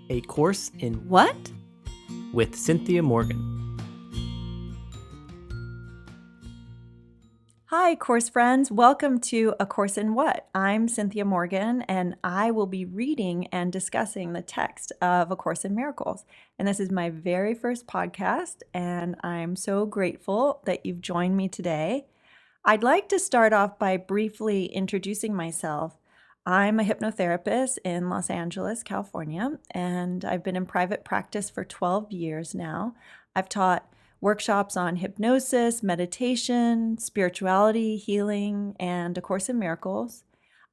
A Course in What? with Cynthia Morgan. Hi, course friends. Welcome to A Course in What? I'm Cynthia Morgan, and I will be reading and discussing the text of A Course in Miracles. And this is my very first podcast, and I'm so grateful that you've joined me today. I'd like to start off by briefly introducing myself. I'm a hypnotherapist in Los Angeles, California, and I've been in private practice for 12 years now. I've taught workshops on hypnosis, meditation, spirituality, healing, and A Course in Miracles.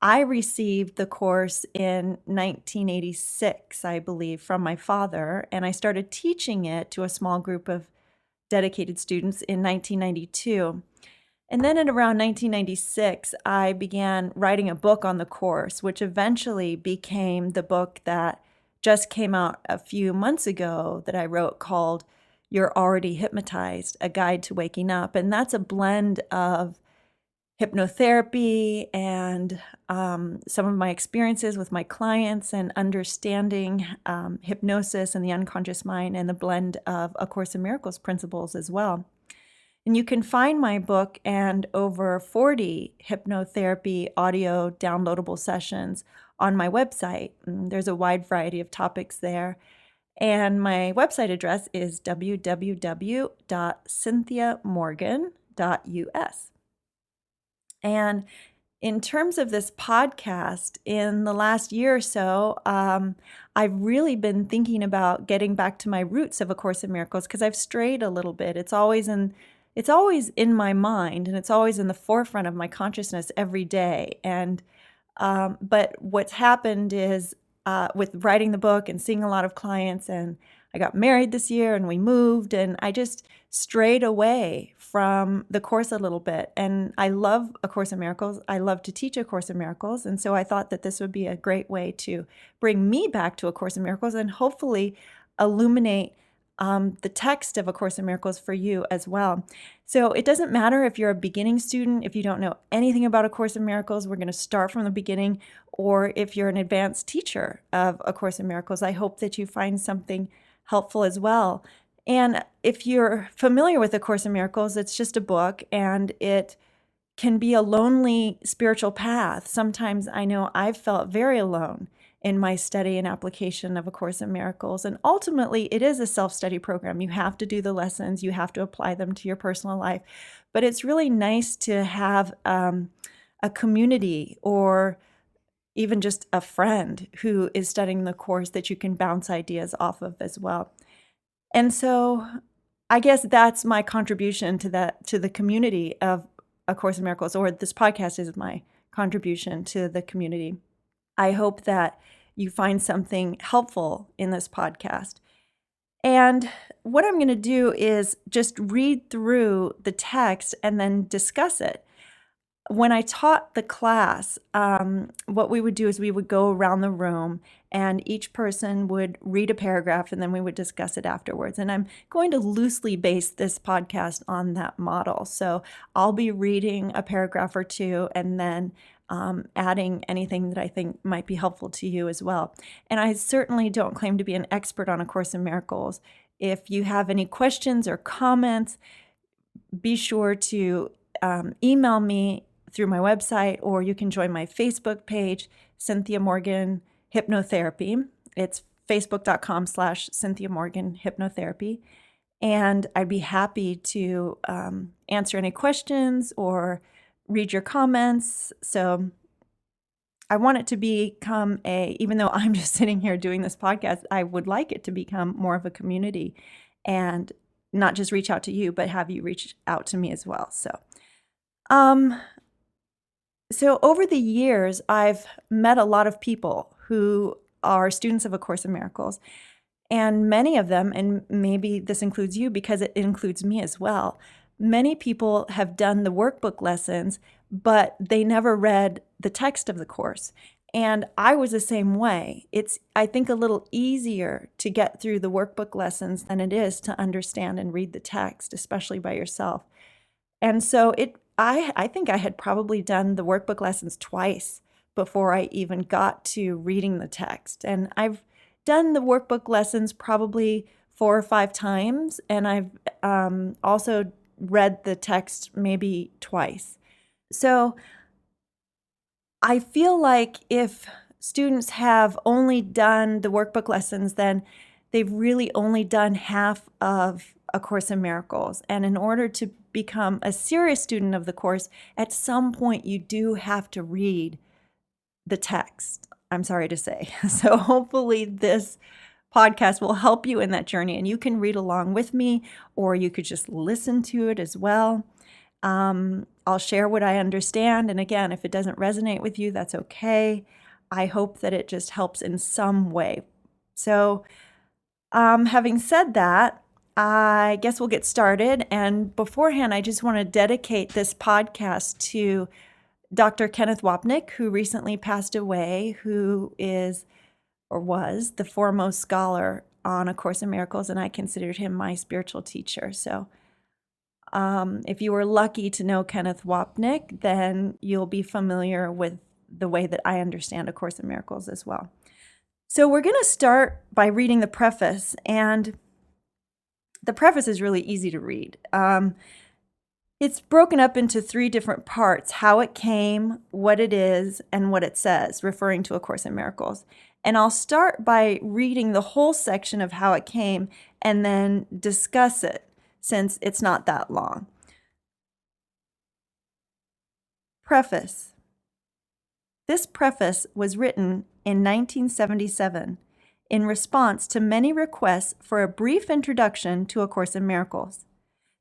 I received the course in 1986, I believe, from my father, and I started teaching it to a small group of dedicated students in 1992. And then in around 1996, I began writing a book on the course, which eventually became the book that just came out a few months ago that I wrote called You're Already Hypnotized, A Guide to Waking Up. And that's a blend of hypnotherapy and some of my experiences with my clients and understanding hypnosis and the unconscious mind, and the blend of A Course in Miracles principles as well. And you can find my book and over 40 hypnotherapy audio downloadable sessions on my website. There's a wide variety of topics there. And my website address is www.cynthiamorgan.us. And in terms of this podcast, in the last year or so, I've really been thinking about getting back to my roots of A Course in Miracles, because I've strayed a little bit. It's always in my mind, and it's always in the forefront of my consciousness every day. And but what's happened is with writing the book and seeing a lot of clients, and I got married this year and we moved, and I just strayed away from the course a little bit. And I love A Course in Miracles. I love to teach A Course in Miracles. And so I thought that this would be a great way to bring me back to A Course in Miracles and hopefully illuminate the text of A Course in Miracles for you as well. So it doesn't matter if you're a beginning student, if you don't know anything about A Course in Miracles, we're going to start from the beginning, or if you're an advanced teacher of A Course in Miracles, I hope that you find something helpful as well. And if you're familiar with A Course in Miracles, it's just a book, and it can be a lonely spiritual path. Sometimes I know I've felt very alone in my study and application of A Course in Miracles. And ultimately, it is a self-study program. You have to do the lessons. You have to apply them to your personal life. But it's really nice to have a community, or even just a friend who is studying the course that you can bounce ideas off of as well. And so I guess that's my contribution to the community of A Course in Miracles, or this podcast is my contribution to the community. I hope that you find something helpful in this podcast. And what I'm going to do is just read through the text and then discuss it. When I taught the class, what we would do is we would go around the room and each person would read a paragraph, and then we would discuss it afterwards. And I'm going to loosely base this podcast on that model. So I'll be reading a paragraph or two and then adding anything that I think might be helpful to you as well. And I certainly don't claim to be an expert on A Course in Miracles. If you have any questions or comments, be sure to email me through my website, or you can join my Facebook page, Cynthia Morgan Hypnotherapy. It's facebook.com/Cynthia Morgan Hypnotherapy. And I'd be happy to answer any questions or read your comments. So I want it to become even though I'm just sitting here doing this podcast, I would like it to become more of a community, and not just reach out to you, but have you reach out to me as well. So over the years, I've met a lot of people who are students of A Course in Miracles, and many of them, and maybe this includes you because it includes me as well, many people have done the workbook lessons, but they never read the text of the course. And I was the same way. It's, I think, a little easier to get through the workbook lessons than it is to understand and read the text, especially by yourself. And so I think I had probably done the workbook lessons twice before I even got to reading the text. And I've done the workbook lessons probably 4 or 5 times, and I've also read the text maybe twice. So I feel like if students have only done the workbook lessons, then they've really only done half of A Course in Miracles. And in order to become a serious student of the course, at some point you do have to read the text, I'm sorry to say. So hopefully this podcast will help you in that journey, and you can read along with me, or you could just listen to it as well. I'll share what I understand. And again, if it doesn't resonate with you, that's okay. I hope that it just helps in some way. So having said that, I guess we'll get started. And beforehand, I just want to dedicate this podcast to Dr. Kenneth Wapnick, who recently passed away, who is or was the foremost scholar on A Course in Miracles, and I considered him my spiritual teacher. So if you were lucky to know Kenneth Wapnick, then you'll be familiar with the way that I understand A Course in Miracles as well. So we're going to start by reading the preface, and the preface is really easy to read. It's broken up into 3 different parts: how it came, what it is, and what it says, referring to A Course in Miracles. And I'll start by reading the whole section of how it came and then discuss it, since it's not that long. Preface. This preface was written in 1977 in response to many requests for a brief introduction to A Course in Miracles.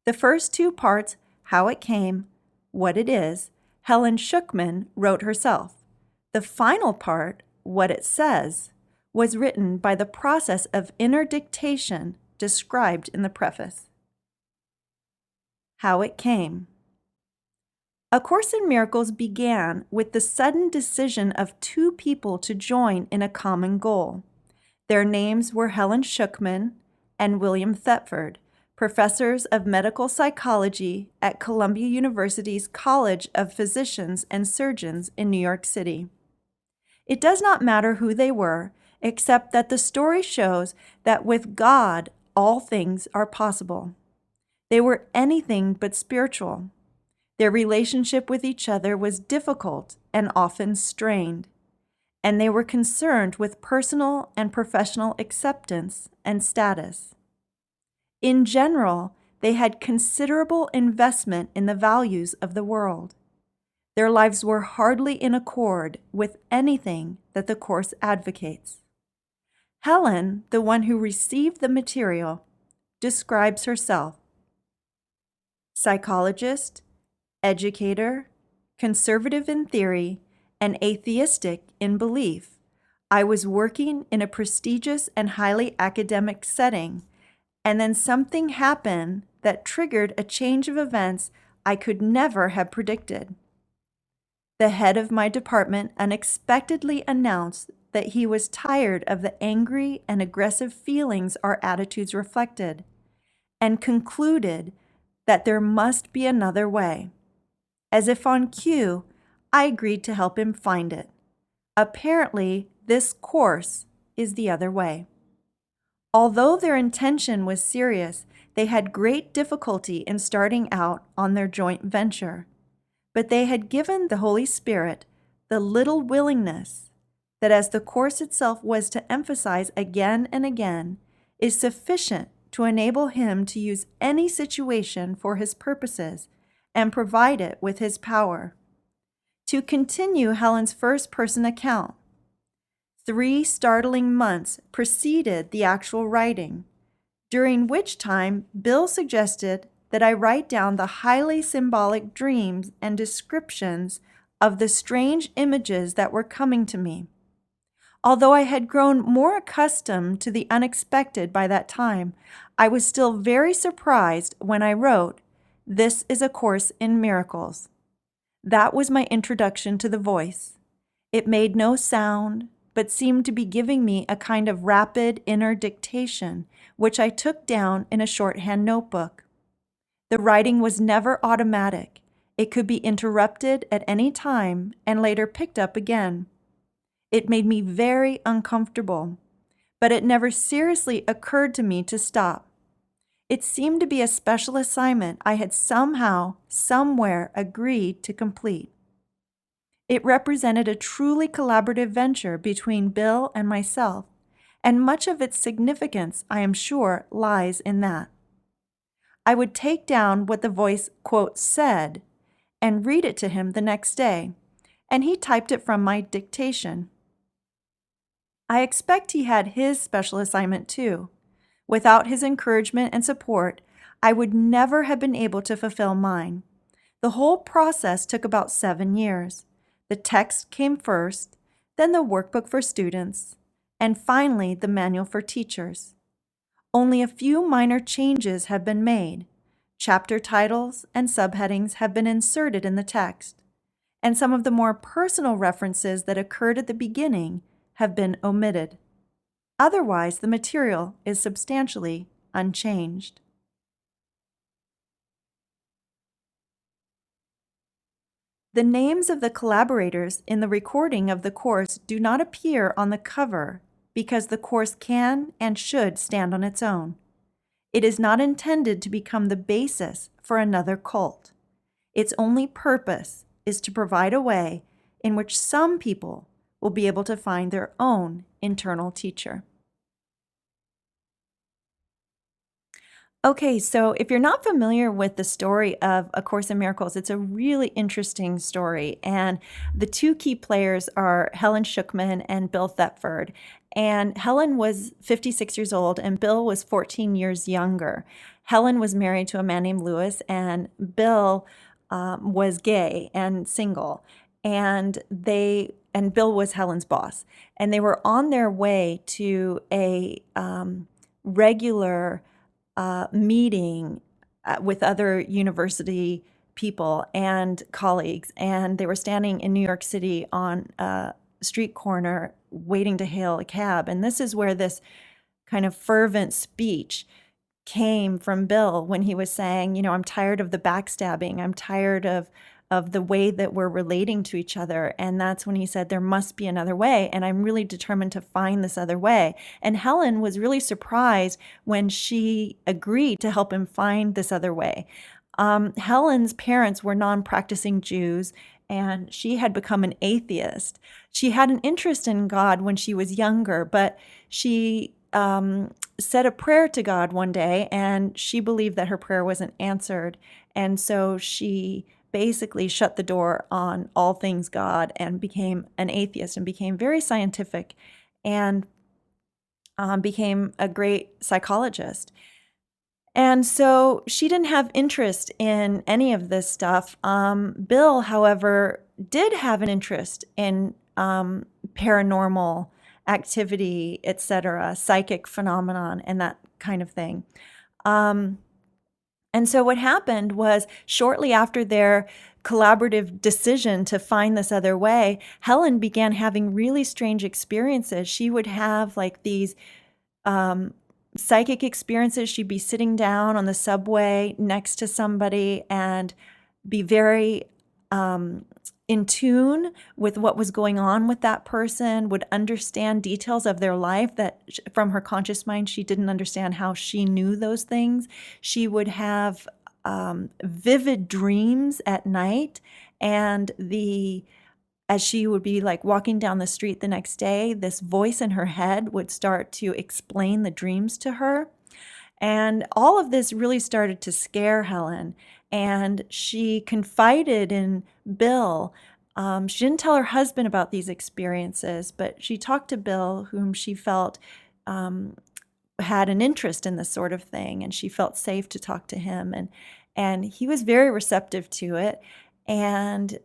The first 2 parts, how it came, what it is, Helen Schucman wrote herself. The final part, what it says, was written by the process of inner dictation described in the preface. How it came. A Course in Miracles began with the sudden decision of 2 people to join in a common goal. Their names were Helen Schucman and William Thetford, professors of medical psychology at Columbia University's College of Physicians and Surgeons in New York City. It does not matter who they were, except that the story shows that with God, all things are possible. They were anything but spiritual. Their relationship with each other was difficult and often strained, and they were concerned with personal and professional acceptance and status. In general, they had considerable investment in the values of the world. Their lives were hardly in accord with anything that the Course advocates. Helen, the one who received the material, describes herself: psychologist, educator, conservative in theory, and atheistic in belief. I was working in a prestigious and highly academic setting, and then something happened that triggered a change of events I could never have predicted. The head of my department unexpectedly announced that he was tired of the angry and aggressive feelings our attitudes reflected, and concluded that there must be another way. As if on cue, I agreed to help him find it. Apparently, this course is the other way. Although their intention was serious, they had great difficulty in starting out on their joint venture. But they had given the Holy Spirit the little willingness that, as the Course itself was to emphasize again and again, is sufficient to enable him to use any situation for his purposes and provide it with his power. To continue Helen's first-person account, 3 startling months preceded the actual writing, during which time Bill suggested that I write down the highly symbolic dreams and descriptions of the strange images that were coming to me. Although I had grown more accustomed to the unexpected by that time, I was still very surprised when I wrote, "This is A Course in Miracles." That was my introduction to the voice. It made no sound, but seemed to be giving me a kind of rapid inner dictation, which I took down in a shorthand notebook. The writing was never automatic. It could be interrupted at any time and later picked up again. It made me very uncomfortable, but it never seriously occurred to me to stop. It seemed to be a special assignment I had somehow, somewhere agreed to complete. It represented a truly collaborative venture between Bill and myself, and much of its significance, I am sure, lies in that. I would take down what the voice, quote, said, and read it to him the next day, and he typed it from my dictation. I expect he had his special assignment too. Without his encouragement and support, I would never have been able to fulfill mine. The whole process took about 7 years. The text came first, then the workbook for students, and finally the manual for teachers. Only a few minor changes have been made. Chapter titles and subheadings have been inserted in the text, and some of the more personal references that occurred at the beginning have been omitted. Otherwise, the material is substantially unchanged. The names of the collaborators in the recording of the course do not appear on the cover because the course can and should stand on its own. It is not intended to become the basis for another cult. Its only purpose is to provide a way in which some people will be able to find their own internal teacher. Okay, so if you're not familiar with the story of A Course in Miracles, it's a really interesting story. And the two key players are Helen Schucman and Bill Thetford. And Helen was 56 years old and Bill was 14 years younger. Helen was married to a man named Lewis, and Bill was gay and single. And Bill was Helen's boss. And they were on their way to a regular meeting with other university people and colleagues, and they were standing in New York City on a street corner waiting to hail a cab. And this is where this kind of fervent speech came from Bill when he was saying, I'm tired of the backstabbing. I'm tired of the way that we're relating to each other. And that's when he said, there must be another way. And I'm really determined to find this other way. And Helen was really surprised when she agreed to help him find this other way. Helen's parents were non-practicing Jews, and she had become an atheist. She had an interest in God when she was younger, but she said a prayer to God one day, and she believed that her prayer wasn't answered. And so she basically shut the door on all things God and became an atheist and became very scientific and became a great psychologist. And so she didn't have interest in any of this stuff. Bill, however, did have an interest in paranormal activity, etc., psychic phenomenon, and that kind of thing. And so what happened was, shortly after their collaborative decision to find this other way, Helen began having really strange experiences. She would have like these psychic experiences. She'd be sitting down on the subway next to somebody and be very in tune with what was going on with that person, would understand details of their life that from her conscious mind, she didn't understand how she knew those things. She would have vivid dreams at night, and as she would be like walking down the street the next day, this voice in her head would start to explain the dreams to her. And all of this really started to scare Helen. And she confided in Bill. She didn't tell her husband about these experiences, but she talked to Bill, whom she felt had an interest in this sort of thing, and she felt safe to talk to him. And he was very receptive to it. And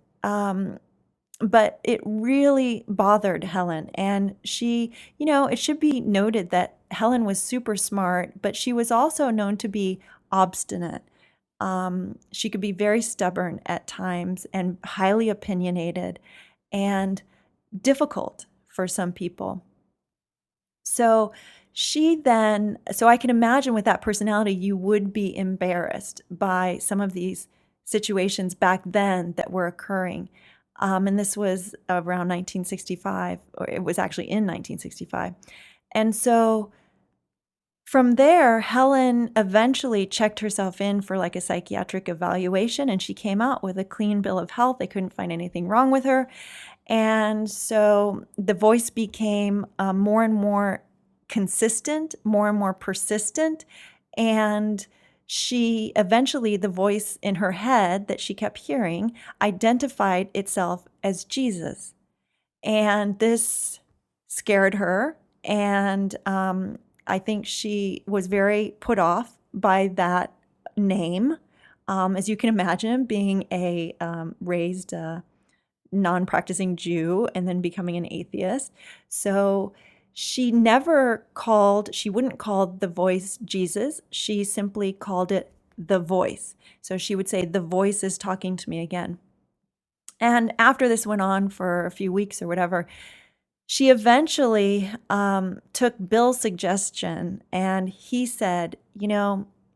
but it really bothered Helen. And she, it should be noted that Helen was super smart, but she was also known to be obstinate. She could be very stubborn at times and highly opinionated and difficult for some people. So I can imagine with that personality, you would be embarrassed by some of these situations back then that were occurring. And this was around 1965, or it was actually in 1965. And so from there, Helen eventually checked herself in for like a psychiatric evaluation, and she came out with a clean bill of health. They couldn't find anything wrong with her. And so the voice became more and more consistent, more and more persistent. And she eventually, the voice in her head that she kept hearing, identified itself as Jesus. And this scared her. And I think she was very put off by that name. As you can imagine, being a raised non-practicing Jew and then becoming an atheist. So she wouldn't call the voice Jesus. She simply called it the voice. So she would say, the voice is talking to me again. And after this went on for a few weeks or whatever, she eventually took Bill's suggestion, and he said,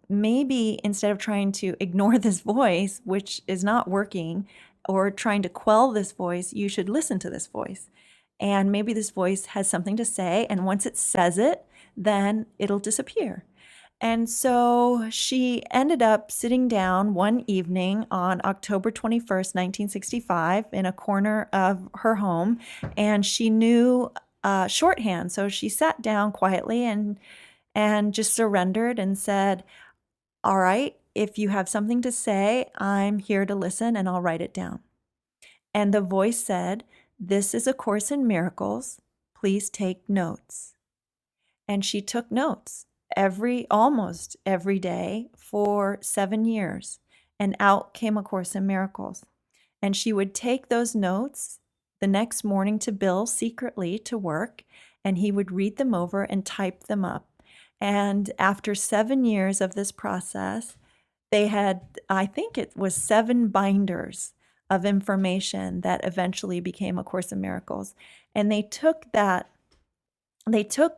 maybe instead of trying to ignore this voice, which is not working, or trying to quell this voice, you should listen to this voice. And maybe this voice has something to say, and once it says it, then it'll disappear. And so she ended up sitting down one evening on October 21st, 1965, in a corner of her home, and she knew shorthand. So she sat down quietly and just surrendered and said, all right, if you have something to say, I'm here to listen and I'll write it down. And the voice said, this is A Course in Miracles. Please take notes. And she took notes almost every day for 7 years. And out came A Course in Miracles. And she would take those notes the next morning to Bill secretly to work, and he would read them over and type them up. And after 7 years of this process, they had, I think it was 7 binders of information that eventually became A Course in Miracles. And they took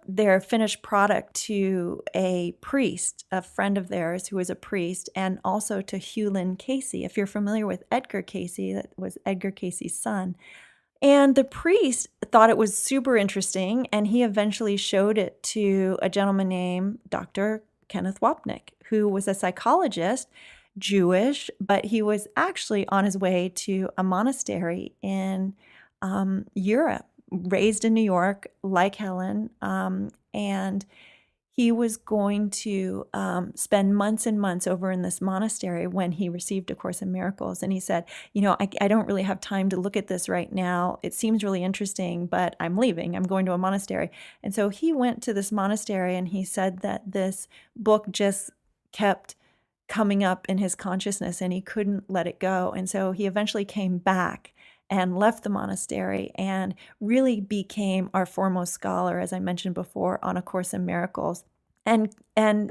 their finished product to a priest, a friend of theirs who was a priest, and also to Hugh Lynn Casey. If you're familiar with Edgar Casey, that was Edgar Casey's son. And the priest thought it was super interesting, and he eventually showed it to a gentleman named Dr. Kenneth Wapnick, who was a psychologist, Jewish, but he was actually on his way to a monastery in Europe, raised in New York, like Helen, and he was going to spend months and months over in this monastery when he received A Course in Miracles. And he said, I don't really have time to look at this right now. It seems really interesting, but I'm leaving. I'm going to a monastery. And so he went to this monastery, and he said that this book just kept coming up in his consciousness and he couldn't let it go. And so he eventually came back and left the monastery and really became our foremost scholar, as I mentioned before, on A Course in Miracles. And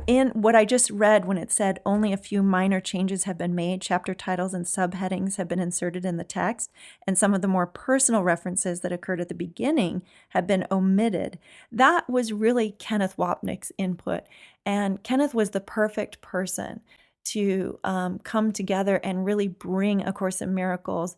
in what I just read, when it said only a few minor changes have been made, chapter titles and subheadings have been inserted in the text, and some of the more personal references that occurred at the beginning have been omitted. That was really Kenneth Wapnick's input. And Kenneth was the perfect person to come together and really bring A Course in Miracles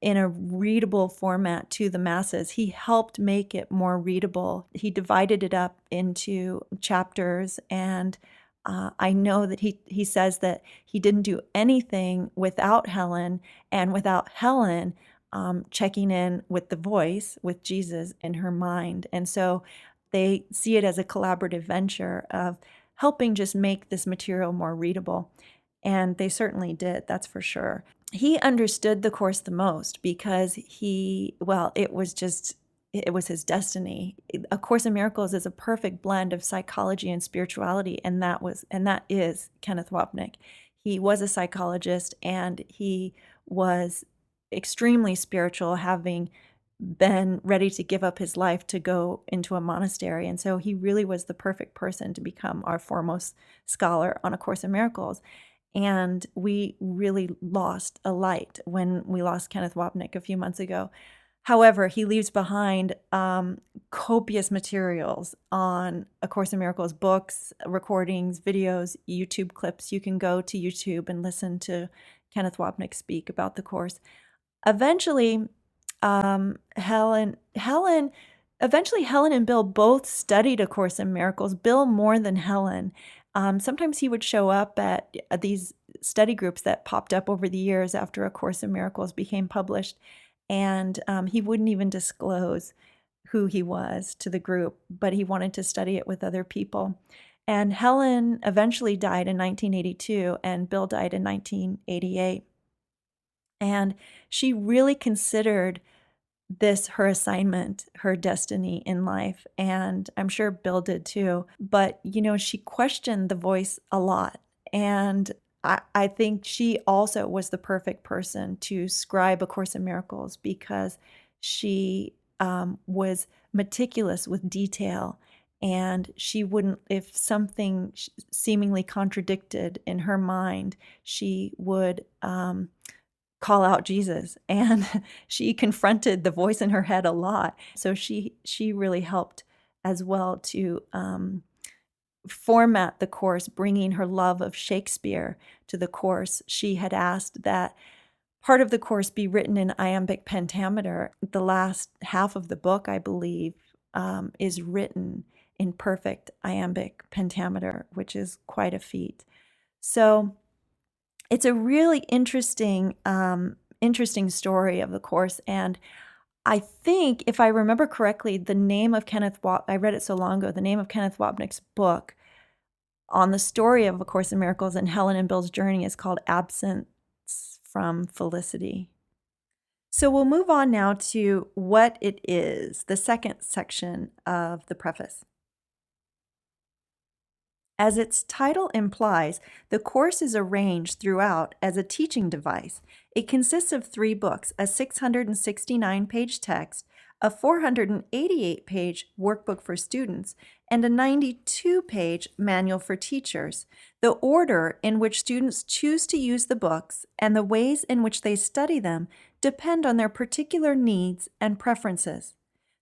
in a readable format to the masses. He helped make it more readable. He divided it up into chapters, and I know that he says that he didn't do anything without Helen, and without Helen checking in with the voice, with Jesus in her mind. And so they see it as a collaborative venture of helping just make this material more readable. And they certainly did, that's for sure. He understood the Course the most because it was his destiny. A Course in Miracles is a perfect blend of psychology and spirituality, and that is Kenneth Wapnick. He was a psychologist, and he was extremely spiritual, having been ready to give up his life to go into a monastery. And so he really was the perfect person to become our foremost scholar on A Course in Miracles. And we really lost a light when we lost Kenneth Wapnick a few months ago. However, he leaves behind copious materials on A Course in Miracles, books, recordings, videos, YouTube clips. You can go to YouTube and listen to Kenneth Wapnick speak about the Course. Eventually, Helen Eventually, Helen and Bill both studied A Course in Miracles, Bill more than Helen. Sometimes he would show up at these study groups that popped up over the years after A Course in Miracles became published, and he wouldn't even disclose who he was to the group, but he wanted to study it with other people. And Helen eventually died in 1982, and Bill died in 1988. And she really considered this her assignment, her destiny in life. And I'm sure Bill did too. But, she questioned the voice a lot. And I think she also was the perfect person to scribe A Course in Miracles because she was meticulous with detail. And she wouldn't, if something seemingly contradicted in her mind, she would call out Jesus, and she confronted the voice in her head a lot. So she really helped as well to format the course, bringing her love of Shakespeare to the course. She had asked that part of the course be written in iambic pentameter. The last half of the book, I believe, is written in perfect iambic pentameter, which is quite a feat. So it's a really interesting story of the course, and I think, if I remember correctly, the name of I read it so long ago, the name of Kenneth Wapnick's book on the story of A Course in Miracles and Helen and Bill's journey is called Absence from Felicity. So we'll move on now to what it is, the second section of the preface. As its title implies, the course is arranged throughout as a teaching device. It consists of 3 books, a 669-page text, a 488-page workbook for students, and a 92-page manual for teachers. The order in which students choose to use the books and the ways in which they study them depend on their particular needs and preferences.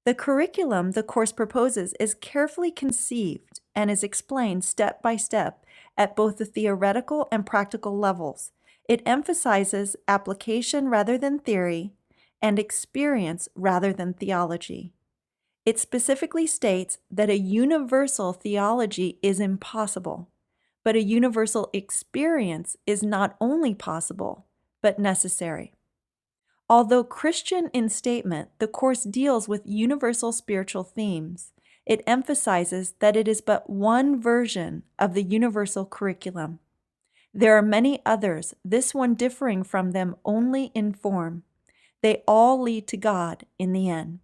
The curriculum the course proposes is carefully conceived and is explained step by step at both the theoretical and practical levels. It emphasizes application rather than theory and experience rather than theology. It specifically states that a universal theology is impossible, but a universal experience is not only possible, but necessary. Although Christian in statement, the course deals with universal spiritual themes. It emphasizes that it is but one version of the universal curriculum. There are many others, this one differing from them only in form. They all lead to God in the end.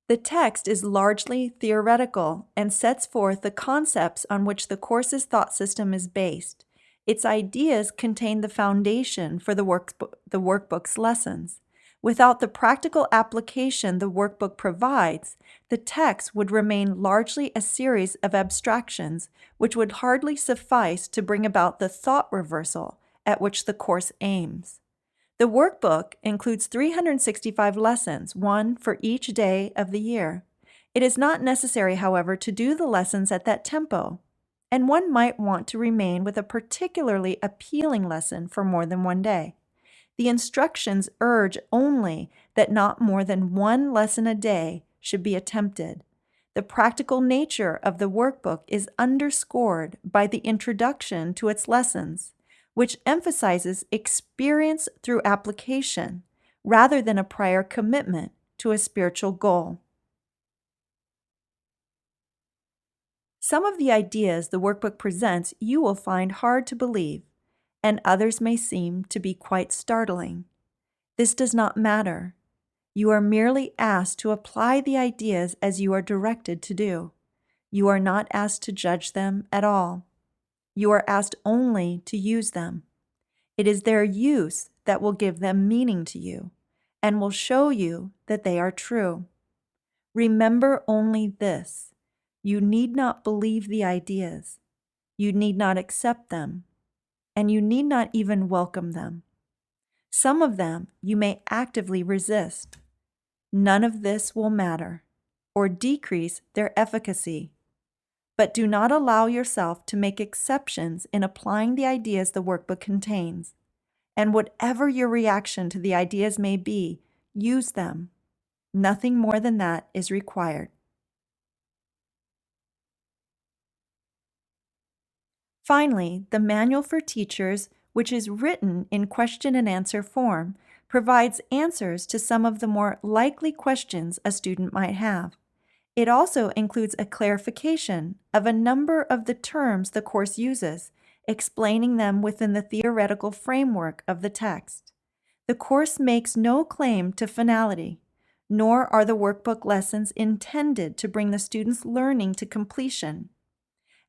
The text is largely theoretical and sets forth the concepts on which the course's thought system is based. Its ideas contain the foundation for the workbook's lessons. Without the practical application the workbook provides, the text would remain largely a series of abstractions, which would hardly suffice to bring about the thought reversal at which the course aims. The workbook includes 365 lessons, one for each day of the year. It is not necessary, however, to do the lessons at that tempo, and one might want to remain with a particularly appealing lesson for more than one day. The instructions urge only that not more than one lesson a day should be attempted. The practical nature of the workbook is underscored by the introduction to its lessons, which emphasizes experience through application rather than a prior commitment to a spiritual goal. Some of the ideas the workbook presents you will find hard to believe, and others may seem to be quite startling. This does not matter. You are merely asked to apply the ideas as you are directed to do. You are not asked to judge them at all. You are asked only to use them. It is their use that will give them meaning to you and will show you that they are true. Remember only this. You need not believe the ideas. You need not accept them. And you need not even welcome them. Some of them you may actively resist. None of this will matter or decrease their efficacy. But do not allow yourself to make exceptions in applying the ideas the workbook contains. And whatever your reaction to the ideas may be, use them. Nothing more than that is required. Finally, the Manual for Teachers, which is written in question and answer form, provides answers to some of the more likely questions a student might have. It also includes a clarification of a number of the terms the course uses, explaining them within the theoretical framework of the text. The course makes no claim to finality, nor are the workbook lessons intended to bring the student's learning to completion.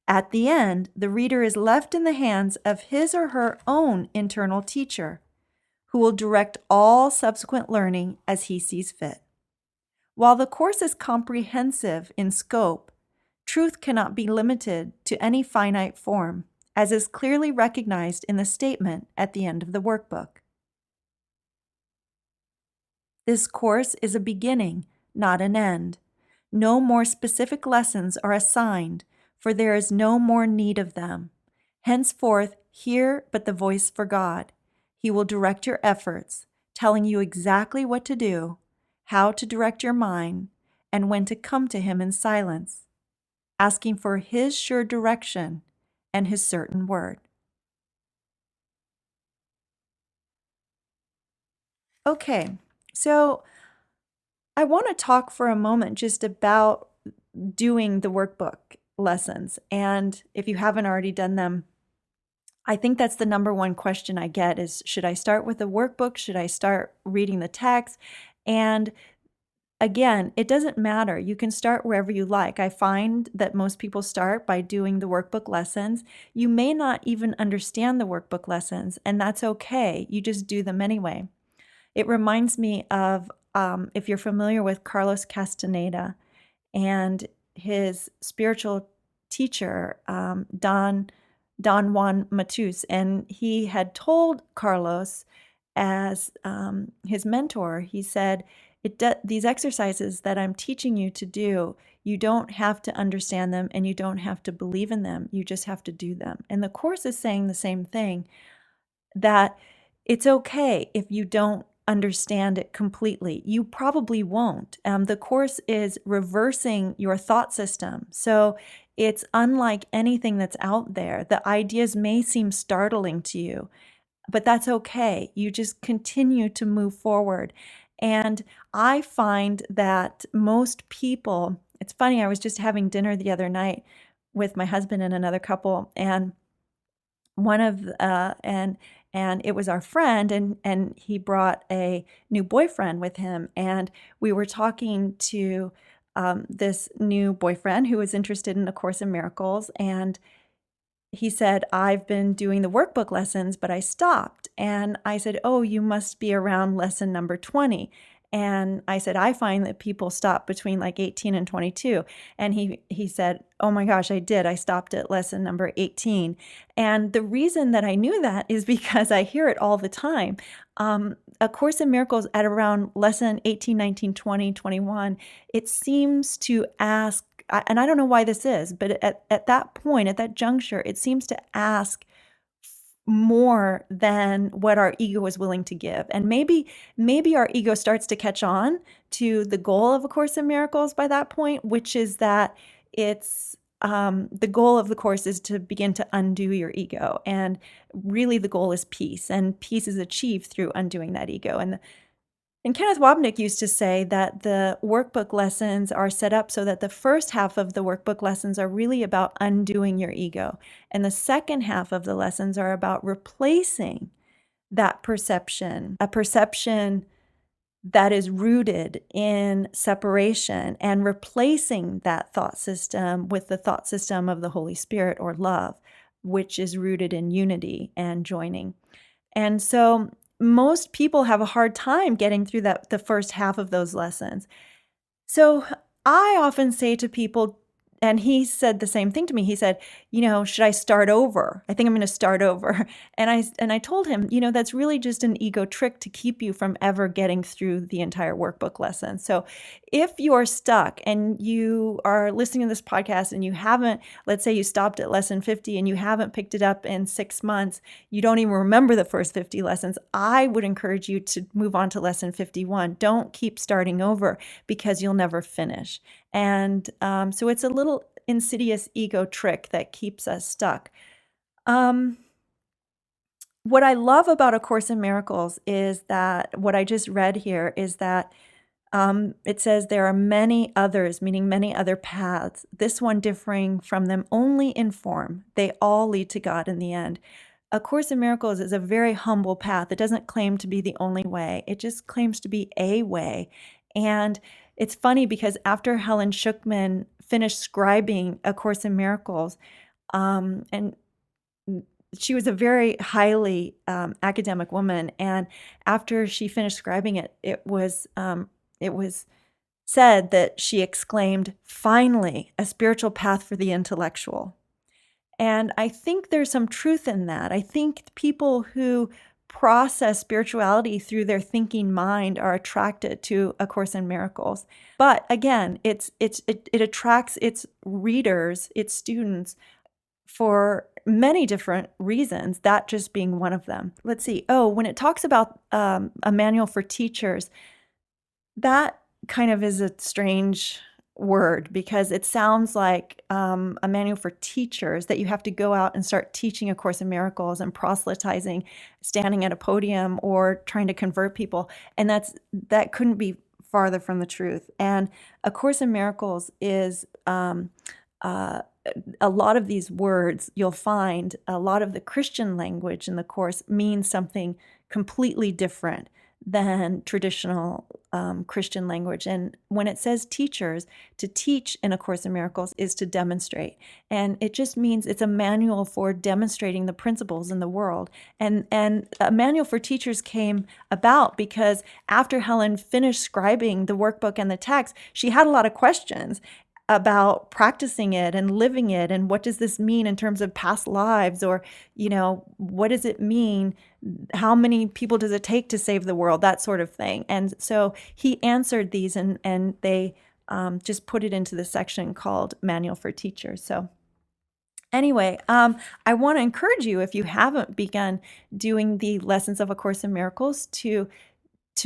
At the end, the reader is left in the hands of his or her own internal teacher, who will direct all subsequent learning as he sees fit. While the course is comprehensive in scope, truth cannot be limited to any finite form, as is clearly recognized in the statement at the end of the workbook. This course is a beginning, not an end. No more specific lessons are assigned, for there is no more need of them. Henceforth, hear but the voice for God. He will direct your efforts, telling you exactly what to do, how to direct your mind, and when to come to Him in silence, asking for His sure direction and His certain word. Okay, so I want to talk for a moment just about doing the workbook lessons. And if you haven't already done them, I think that's the number one question I get is, should I start with the workbook? Should I start reading the text? And again, it doesn't matter. You can start wherever you like. I find that most people start by doing the workbook lessons. You may not even understand the workbook lessons, and that's okay. You just do them anyway. It reminds me of, if you're familiar with Carlos Castaneda and his spiritual teacher, Don Juan Matus, and he had told Carlos as his mentor, he said, these exercises that I'm teaching you to do, you don't have to understand them and you don't have to believe in them. You just have to do them. And the Course is saying the same thing, that it's okay if you don't understand it completely. You probably won't. The Course is reversing your thought system. So it's unlike anything that's out there. The ideas may seem startling to you, but that's okay. You just continue to move forward. And I find that most people, it's funny, I was just having dinner the other night with my husband and another couple, and one of and it was our friend, and he brought a new boyfriend with him, and we were talking to this new boyfriend who was interested in A Course in Miracles, and he said, I've been doing the workbook lessons, but I stopped. And I said, oh, you must be around lesson number 20. And I said, I find that people stop between like 18 and 22. And he said, oh my gosh, I did. I stopped at lesson number 18. And the reason that I knew that is because I hear it all the time. A Course in Miracles at around lesson 18, 19, 20, 21, it seems to ask, and I don't know why this is, but at that point, at that juncture, it seems to ask more than what our ego is willing to give. And maybe our ego starts to catch on to the goal of A Course in Miracles by that point, which is that it's the goal of the Course is to begin to undo your ego. And really the goal is peace, and peace is achieved through undoing that ego. And Kenneth Wapnick used to say that the workbook lessons are set up so that the first half of the workbook lessons are really about undoing your ego. And the second half of the lessons are about replacing that perception, a perception that is rooted in separation, and replacing that thought system with the thought system of the Holy Spirit or love, which is rooted in unity and joining. And so most people have a hard time getting through the first half of those lessons. So I often say to people, and he said the same thing to me. He said, should I start over? I think I'm going to start over. And I told him, that's really just an ego trick to keep you from ever getting through the entire workbook lesson. So if you're stuck and you are listening to this podcast and you haven't, let's say you stopped at lesson 50 and you haven't picked it up in 6 months, you don't even remember the first 50 lessons, I would encourage you to move on to lesson 51. Don't keep starting over because you'll never finish. And so it's a little insidious ego trick that keeps us stuck. What I love about A Course in Miracles is that what I just read here is that it says there are many others, meaning many other paths, this one differing from them only in form. They all lead to God in the end. A Course in Miracles is a very humble path. It doesn't claim to be the only way. It just claims to be a way. And it's funny because after Helen Schucman finished scribing A Course in Miracles, and she was a very highly academic woman, and after she finished scribing it, it was said that she exclaimed, "Finally, a spiritual path for the intellectual." And I think there's some truth in that. I think people who process spirituality through their thinking mind are attracted to A Course in Miracles. But again, it attracts its readers, its students, for many different reasons, that just being one of them. Let's see. Oh, when it talks about a manual for teachers, that kind of is a strange word because it sounds like a manual for teachers, that you have to go out and start teaching A Course in Miracles and proselytizing, standing at a podium or trying to convert people. And that couldn't be farther from the truth. And A Course in Miracles is a lot of these words, you'll find a lot of the Christian language in the Course means something completely different than traditional Christian language. And when it says teachers, to teach in A Course in Miracles is to demonstrate. And it just means it's a manual for demonstrating the principles in the world. And a manual for teachers came about because after Helen finished scribing the workbook and the text, she had a lot of questions about practicing it and living it, and what does this mean in terms of past lives, or what does it mean, how many people does it take to save the world, that sort of thing. And so he answered these, and they just put it into the section called Manual for Teachers. So anyway, I want to encourage you, if you haven't begun doing the lessons of A Course in Miracles, to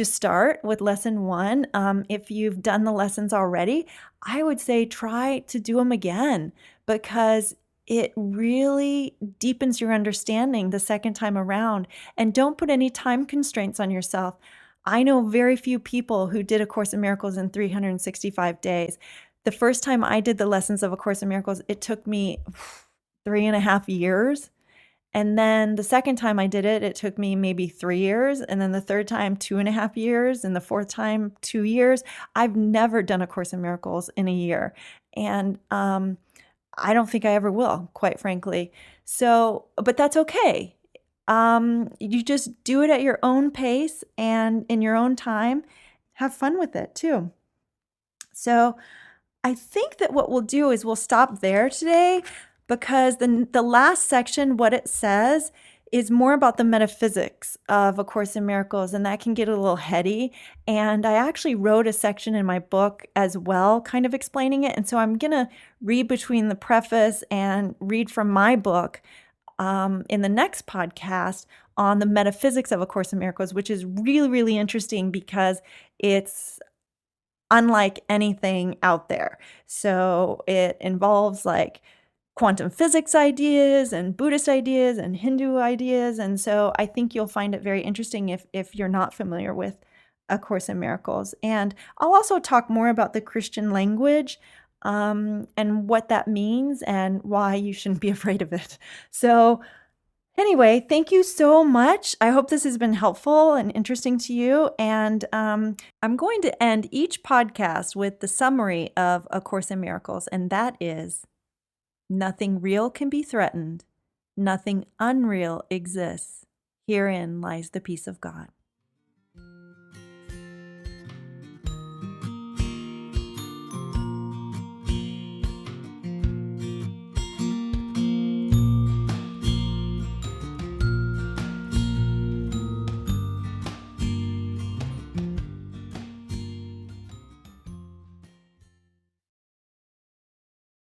start with lesson 1. If you've done the lessons already, I would say try to do them again, because it really deepens your understanding the second time around. And don't put any time constraints on yourself. I know very few people who did A Course in Miracles in 365 days. The first time I did the lessons of A Course in Miracles, it took me 3.5 years. And then the second time I did it, it took me maybe 3 years. And then the third time, 2.5 years. And the fourth time, 2 years. I've never done A Course in Miracles in a year. And I don't think I ever will, quite frankly. So, but that's okay. You just do it at your own pace and in your own time. Have fun with it too. So I think that what we'll do is we'll stop there today, because the last section, what it says, is more about the metaphysics of A Course in Miracles, and that can get a little heady. And I actually wrote a section in my book as well, kind of explaining it. And so I'm going to read between the preface and read from my book in the next podcast on the metaphysics of A Course in Miracles, which is really, really interesting because it's unlike anything out there. So it involves like quantum physics ideas and Buddhist ideas and Hindu ideas. And so I think you'll find it very interesting if you're not familiar with A Course in Miracles. And I'll also talk more about the Christian language and what that means and why you shouldn't be afraid of it. So anyway, thank you so much. I hope this has been helpful and interesting to you. And I'm going to end each podcast with the summary of A Course in Miracles, and that is: nothing real can be threatened. Nothing unreal exists. Herein lies the peace of God.